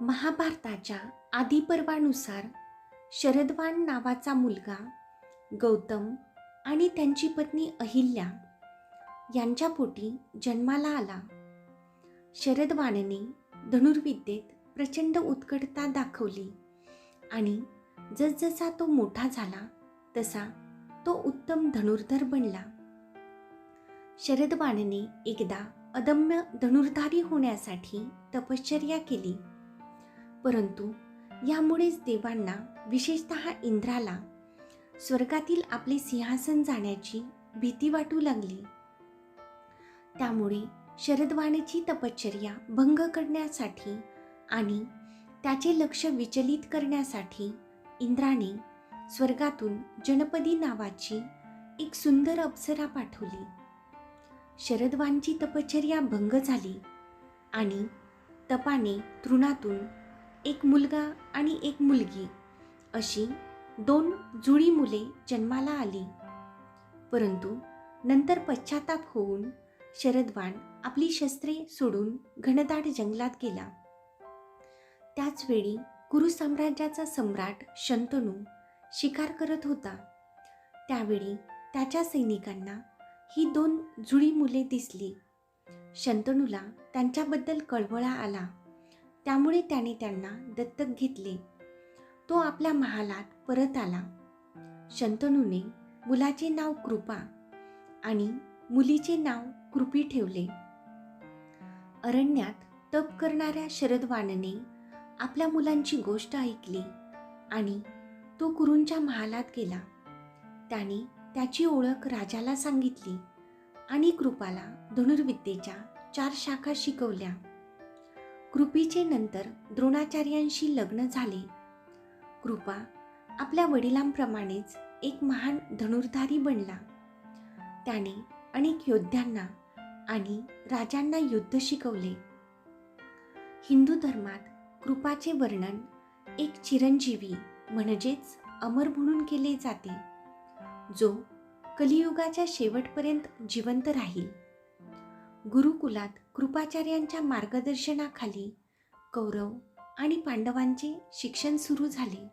महाभारताच्या आदिपर्वानुसार शरदवान नावाचा मुलगा गौतम आणि त्यांची पत्नी अहिल्या यांच्या पोटी जन्माला आला. शरदवानने धनुर्विद्येत प्रचंड उत्कटता दाखवली आणि जसजसा तो मोठा झाला तसा तो उत्तम धनुर्धर बनला. शरदवानने एकदा अदम्य धनुर्धारी होण्यासाठी तपश्चर्या केली, परंतु यामुळेच देवांना, विशेषतः इंद्राला, स्वर्गातील आपले सिंहासन जाण्याची भीती वाटू लागली. त्यामुळे शरदवानची तपश्चर्या भंग करण्यासाठी आणि त्याचे लक्ष विचलित करण्यासाठी इंद्राने स्वर्गातून जनपदी नावाची एक सुंदर अप्सरा पाठवली. शरदवानची तपश्चर्या भंग झाली आणि तपाने तृणातून एक मुलगा आणि एक मुलगी अशी 2 जुळी मुले जन्माला आली. परंतु नंतर पश्चाताप होऊन शरदवान आपली शस्त्रे सोडून घनदाट जंगलात गेला. त्याचवेळी कुरु साम्राज्याचा सम्राट शंतनू शिकार करत होता. त्यावेळी त्याच्या सैनिकांना ही 2 जुळी मुले दिसली. शंतनूला त्यांच्याबद्दल कळवळा आला, त्यामुळे त्याने त्यांना दत्तक घेतले. तो आपल्या महालात परत आला. शंतनूने मुलाचे नाव कृपा आणि मुलीचे नाव कृपी ठेवले. अरण्यात तप करणाऱ्या शरदवानने आपल्या मुलांची गोष्ट ऐकली आणि तो कुरूंच्या महालात गेला. त्याने त्याची ओळख राजाला सांगितली आणि कृपाला धनुर्विद्येच्या 4 शाखा शिकवल्या. कृपीचे नंतर द्रोणाचार्यांशी लग्न झाले. कृपा आपल्या वडिलांप्रमाणेच एक महान धनुर्धारी बनला. त्याने अनेक योद्ध्यांना आणि राजांना युद्ध शिकवले. हिंदू धर्मात कृपाचे वर्णन एक चिरंजीवी म्हणजेच अमर म्हणून केले जाते, जो कलियुगाच्या शेवटपर्यंत जिवंत राहील. गुरुकुलात कृपाचार्यांच्या मार्गदर्शनाखाली कौरव आणि पांडवांचे शिक्षण सुरू झाले.